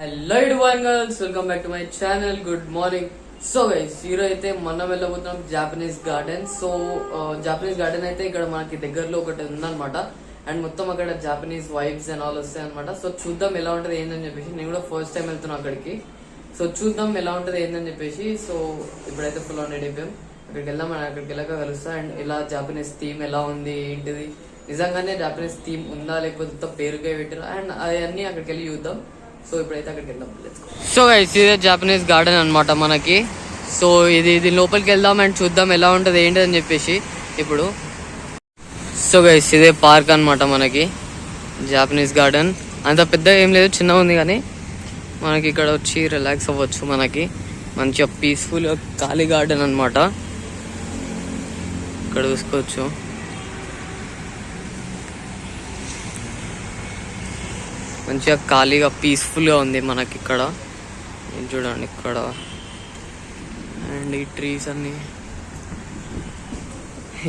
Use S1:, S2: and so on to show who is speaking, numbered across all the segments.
S1: Hello everyone girls, welcome back to my channel. Good morning. So guys, ఈరోజు అయితే మనం వెళ్ళబోతున్నాం Japanese garden. So Japanese garden అయితే ఇక్కడ మనకి దగ్గరలో ఒకటి ఉందన్నమాట. అండ్ మొత్తం అక్కడ జాపనీస్ వైబ్స్ అండ్ ఆల్ వస్తాయి అనమాట. సో చూద్దాం ఎలా ఉంటుంది ఏందని చెప్పేసి. నేను కూడా ఫస్ట్ టైం వెళ్తున్నాను అక్కడికి. సో చూద్దాం ఎలా ఉంటుంది ఏందని చెప్పేసి. సో ఇప్పుడైతే ఫుల్ ఆన్ రెడీ అయిపోయాం. అక్కడికి వెళ్దాం. అక్కడికి వెళ్ళాక కలుస్తా. అండ్ ఇలా జాపనీస్ థీమ్ ఎలా ఉంది ఏంటిది, నిజంగానే జాపనీస్ థీమ్ ఉందా లేకపోతే పేరుగా పెట్టారా, అండ్ అవన్నీ అక్కడికి వెళ్ళి చూద్దాం. సో ఇప్పుడైతే అక్కడికి వెళ్దాం. సో గైస్, ఇదే జాపనీస్ గార్డెన్ అనమాట మనకి. సో ఇది లోపలికి వెళ్దాం అండ్ చూద్దాం ఎలా ఉంటుంది ఏంటి అని చెప్పేసి ఇప్పుడు. సో గైస్, ఇదే పార్క్ అనమాట మనకి, జాపనీస్ గార్డెన్. అంత పెద్ద ఏం లేదు, చిన్నగా ఉంది. కానీ మనకి ఇక్కడ వచ్చి రిలాక్స్ అవ్వచ్చు. మనకి మంచిగా పీస్ఫుల్ ఖాళీ గార్డెన్ అనమాట. ఇక్కడ చూసుకోవచ్చు. మంచిగా ఖాళీగా పీస్ఫుల్గా ఉంది మనకి ఇక్కడ. చూడండి ఇక్కడ. అండ్ ఈ ట్రీస్ అన్నీ,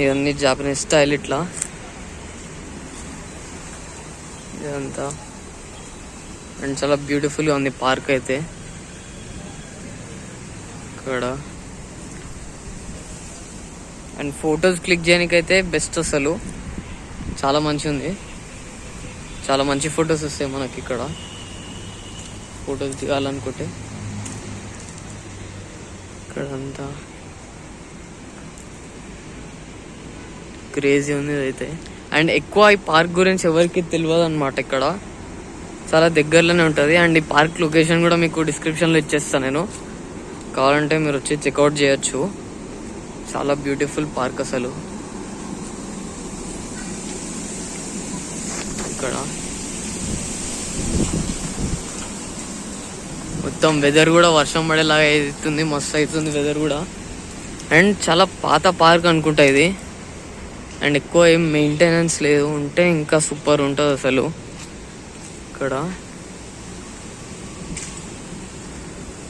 S1: ఇవన్నీ జాపనీస్ స్టైల్ ఇట్లా ఇదంతా. అండ్ చాలా బ్యూటిఫుల్గా ఉంది పార్క్ అయితే ఇక్కడ. అండ్ ఫొటోస్ క్లిక్ చేయడానికి అయితే బెస్ట్, అసలు చాలా మంచిగా ఉంది. చాలా మంచి ఫొటోస్ వస్తాయి మనకి ఇక్కడ, ఫొటోస్ దిగాలనుకుంటే. ఇక్కడంతా క్రేజీ ఉంది అయితే. అండ్ ఎక్కువ ఈ పార్క్ గురించి ఎవరికి తెలియదు అనమాట. ఇక్కడ చాలా దగ్గరలోనే ఉంటుంది. అండ్ ఈ పార్క్ లొకేషన్ కూడా మీకు డిస్క్రిప్షన్లో ఇచ్చేస్తాను నేను, కావాలంటే మీరు వచ్చి చెక్అవుట్ చేయొచ్చు. చాలా బ్యూటిఫుల్ పార్క్ అసలు. ఇక్కడ మొత్తం వెదర్ కూడా వర్షం పడేలాగా అవుతుంది, మస్తు అవుతుంది వెదర్ కూడా. అండ్ చాలా పాత పార్క్ అనుకుంటా ఇది. అండ్ ఎక్కువ ఏం మెయింటెనెన్స్ లేదు, ఉంటే ఇంకా సూపర్ ఉంటుంది అసలు. ఇక్కడ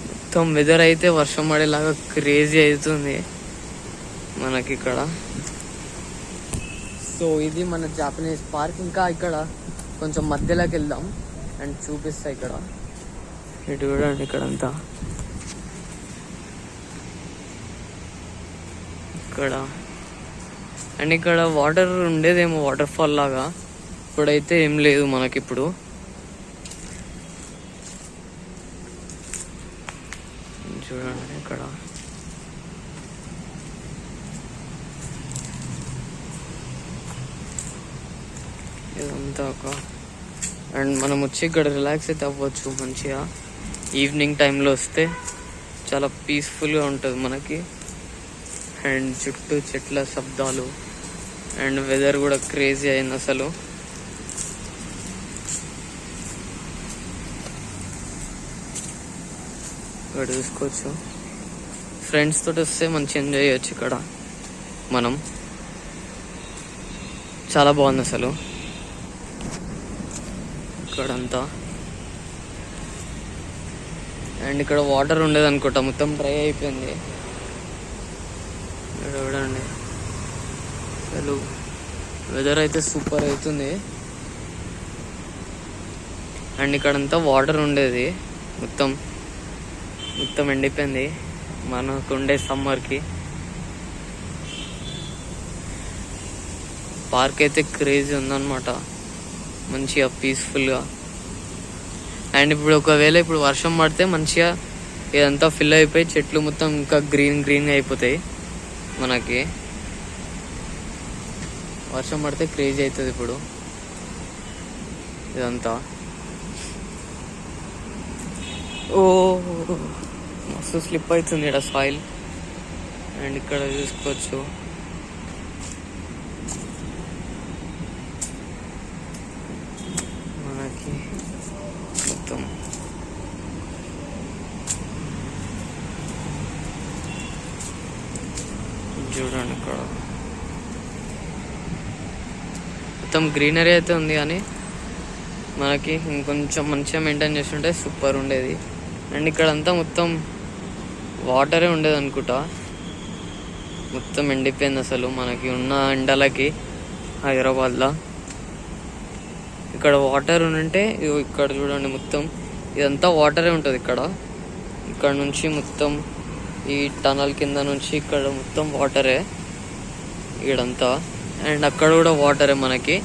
S1: మొత్తం వెదర్ అయితే వర్షం పడేలాగా క్రేజీ అవుతుంది మనకి ఇక్కడ. సో ఇది మన జాపనీస్ పార్క్. ఇంకా ఇక్కడ కొంచెం మధ్యలోకి వెళ్దాం అండ్ చూపిస్తా. ఇక్కడ ఇటు చూడండి, ఇక్కడంతా ఇక్కడ. అండ్ ఇక్కడ వాటర్ ఉండేదేమో, వాటర్ ఫాల్ లాగా. ఇప్పుడైతే ఏం లేదు మనకి. ఇప్పుడు చూడండి ఇక్కడ. ఇదంతా ఒక. అండ్ మనం వచ్చి ఇక్కడ రిలాక్స్ అయితే అవ్వచ్చు మంచిగా. ఈవినింగ్ టైంలో వస్తే చాలా పీస్ఫుల్గా ఉంటుంది మనకి. అండ్ చుట్టూ చెట్ల శబ్దాలు. అండ్ వెదర్ కూడా క్రేజీ అయింది అసలు. ఇక్కడ చూసుకోవచ్చు. ఫ్రెండ్స్ తోటి వస్తే మంచి ఎంజాయ్ చేయొచ్చు ఇక్కడ మనం. చాలా బాగుంది అసలు ఇక్కడంతా. అండ్ ఇక్కడ వాటర్ ఉండేది అనుకుంటా, మొత్తం డ్రై అయిపోయింది. చూడండి అసలు వెదర్ అయితే సూపర్ అవుతుంది. అండ్ ఇక్కడంతా వాటర్ ఉండేది, మొత్తం ఎండిపోయింది మనకు ఉండే సమ్మర్కి. పార్క్ అయితే క్రేజీ ఉందన్నమాట, మంచిగా పీస్ఫుల్గా. అండ్ ఇప్పుడు ఒకవేళ ఇప్పుడు వర్షం పడితే మంచిగా ఇదంతా ఫిల్ అయిపోయి చెట్లు మొత్తం ఇంకా గ్రీన్గా అయిపోతాయి మనకి. వర్షం పడితే క్రేజీ అవుతుంది ఇప్పుడు ఇదంతా. ఓ మస్తు స్లిప్ అవుతుంది ఇక్కడ సాయిల్. అండ్ ఇక్కడ చూసుకోవచ్చు మనకి మొత్తం. చూడండి ఇక్కడ మొత్తం గ్రీనరీ అయితే ఉంది, కానీ మనకి ఇంకొంచెం మంచిగా మెయింటైన్ చేస్తుంటే సూపర్ ఉండేది. అండ్ ఇక్కడంతా మొత్తం వాటరే ఉండేది అనుకుంటా, మొత్తం ఎండిపోయింది అసలు మనకి ఉన్న ఎండలకి హైదరాబాద్లో. ఇక్కడ వాటర్ ఉంటే ఇక్కడ చూడండి మొత్తం ఇదంతా వాటరే ఉంటుంది ఇక్కడ నుంచి మొత్తం ఈ టనల్ కింద నుంచి ఇక్కడ మొత్తం వాటరే ఇక్కడంతా. అండ్ అక్కడ కూడా వాటరే మనకి.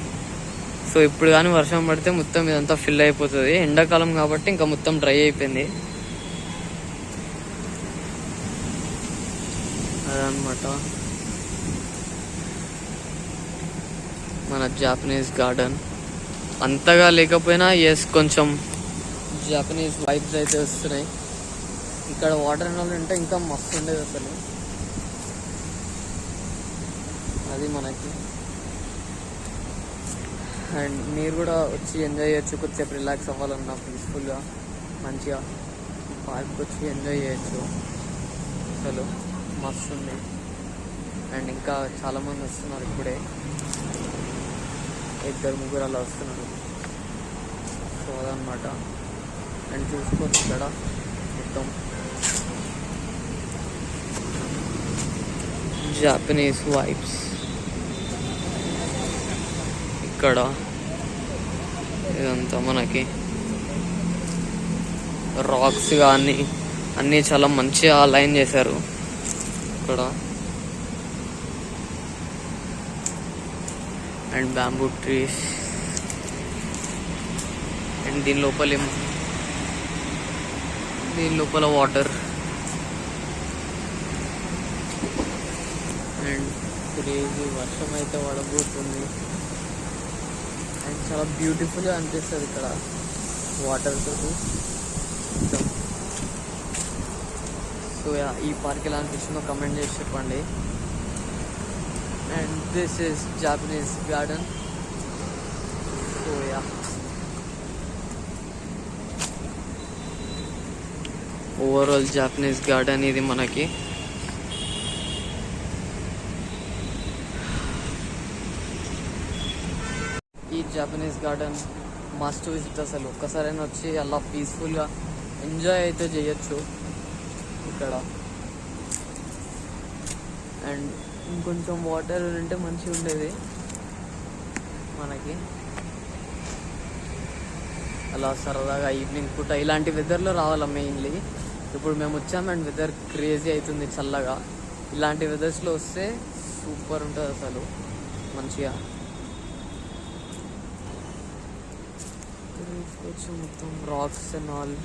S1: సో ఇప్పుడు కానీ వర్షం పడితే మొత్తం ఇదంతా ఫిల్ అయిపోతుంది. ఎండాకాలం కాబట్టి ఇంకా మొత్తం డ్రై అయిపోయింది అదనమాట మన జాపనీస్ గార్డెన్. అంతగా లేకపోయినా కొంచెం జాపనీస్ వైబ్స్ అయితే వస్తున్నాయి. ఇక్కడ వాటర్ అండ్ ఉంటే ఇంకా మస్తు ఉండేది అసలు. అది మనకి. అండ్ మీరు కూడా వచ్చి ఎంజాయ్ చేయొచ్చు. కొద్దిసేపు రిలాక్స్ అవ్వాలన్నా పీస్ఫుల్గా మంచిగా పార్క్కి వచ్చి ఎంజాయ్ చేయొచ్చు. అసలు మస్తు ఉంది. అండ్ ఇంకా చాలామంది వస్తున్నారు ఇప్పుడే, 2-3 అలా వస్తున్నారు. సో అదనమాట. అండ్ చూసుకోవచ్చు ఇక్కడ మొత్తం జాపనీస్ వైబ్స్. ఇక్కడ ఇదంతా మనకి రాక్స్ కానీ అన్నీ చాలా మంచిగా అలైన్ చేశారు ఇక్కడ. And bamboo trees. అండ్ దీని లోపల వాటర్. అండ్ క్రేజీ వర్షం అయితే పడబోతుంది. అండ్ చాలా బ్యూటిఫుల్గా అనిపిస్తుంది ఇక్కడ వాటర్ తోటి. సో ఈ పార్క్ ఎలా అనిపిస్తుందో కమెంట్ చేసి చెప్పండి. And this is Japanese garden. So overall Japanese garden ఇది మనకి. ఈ జాపనీస్ గార్డెన్ మస్ట్ విజిట్. అసలు ఒక్కసారైనా వచ్చి అలా పీస్ఫుల్గా ఎంజాయ్ అయితే చేయొచ్చు ఇక్కడ. అండ్ ఇంకొంచెం వాటర్ ఉంటే మంచిగా ఉండేది మనకి. అలా సరదాగా ఈవినింగ్ పూట ఇలాంటి వెదర్లో రావాలా మెయిన్లీ. ఇప్పుడు మేము వచ్చాము అండ్ వెదర్ క్రేజీ అవుతుంది చల్లగా. ఇలాంటి వెదర్స్లో వస్తే సూపర్ ఉంటుంది అసలు మంచిగా. మొత్తం రాక్స్ అండ్ ఆల్.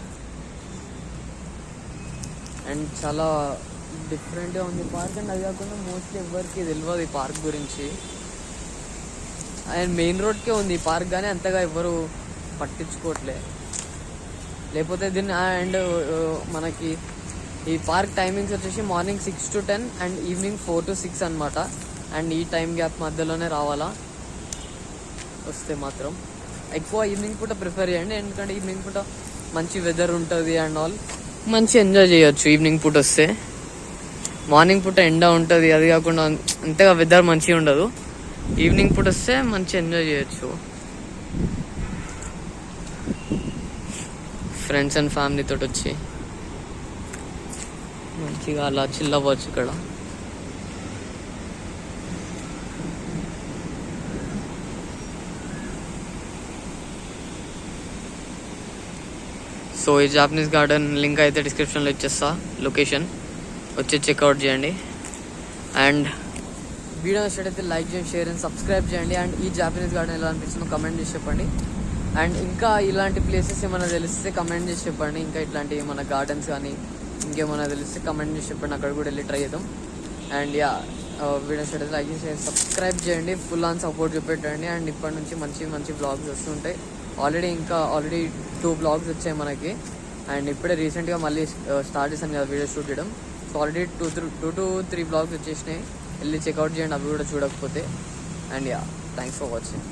S1: అండ్ చాలా డిఫరెంట్గా ఉంది పార్క్. అండ్ అది కాకుండా మోస్ట్లీ ఎవరికి తెలియదు ఈ పార్క్ గురించి. అండ్ మెయిన్ రోడ్కే ఉంది ఈ పార్క్, కానీ అంతగా ఎవరు పట్టించుకోవట్లే. లేకపోతే దీన్ని. అండ్ మనకి ఈ పార్క్ టైమింగ్స్ వచ్చేసి morning 6 to 10 and evening 4 to 6 అనమాట. అండ్ ఈ టైం గ్యాప్ మధ్యలోనే రావాలా వస్తే మాత్రం. ఎక్కువ ఈవినింగ్ పూట ప్రిఫర్ చేయండి, ఎందుకంటే ఈవినింగ్ పూట మంచి వెదర్ ఉంటుంది అండ్ ఆల్. మంచి ఎంజాయ్ చేయొచ్చు ఈవినింగ్ పూట వస్తే. మార్నింగ్ పూట ఎండ ఉంటుంది, అది కాకుండా అంతగా వెదర్ మంచిగా ఉండదు. ఈవినింగ్ పూట వస్తే మంచి ఎంజాయ్ చేయొచ్చు ఫ్రెండ్స్ అండ్ ఫ్యామిలీ తోటి వచ్చి మంచిగా అలా చిల్ అవ్వచ్చు ఇక్కడ. సో ఈ జాపనీస్ గార్డెన్ లింక్ అయితే డిస్క్రిప్షన్లో ఇచ్చేస్తా, లొకేషన్ వచ్చి చెక్అవుట్ చేయండి. అండ్ వీడియో నచ్చినట్టయితే లైక్ చేయండి, షేర్ అండ్ సబ్స్క్రైబ్ చేయండి. అండ్ ఈ జాపనీస్ గార్డెన్ ఎలా అనిపిస్తుందో కమెంట్ చేసి చెప్పండి. అండ్ ఇంకా ఇలాంటి ప్లేసెస్ ఏమైనా తెలిస్తే కమెంట్ చేసి చెప్పండి. ఇంకా ఇట్లాంటి మన గార్డెన్స్ కానీ ఇంకేమైనా తెలిస్తే కమెంట్ చేసి చెప్పండి, అక్కడ కూడా వెళ్ళి ట్రై చేద్దాం. అండ్ వీడియో నచ్చినట్టయితే లైక్ చేసి సబ్స్క్రైబ్ చేయండి, ఫుల్ ఆన్ సపోర్ట్ చూపెట్టండి. అండ్ ఇప్పటి నుంచి మంచి మంచి బ్లాగ్స్ వస్తుంటాయి. ఆల్రెడీ 2 బ్లాగ్స్ వచ్చాయి మనకి. అండ్ ఇప్పుడే రీసెంట్గా మళ్ళీ స్టార్ట్ చేశాను కదా వీడియో షూట్ చేయడం. సో ఆల్రెడీ 2 to 3 బ్లాగ్స్ వచ్చేసినాయి, వెళ్ళి చెక్అవుట్ చేయండి అవి కూడా చూడకపోతే. And thanks for watching.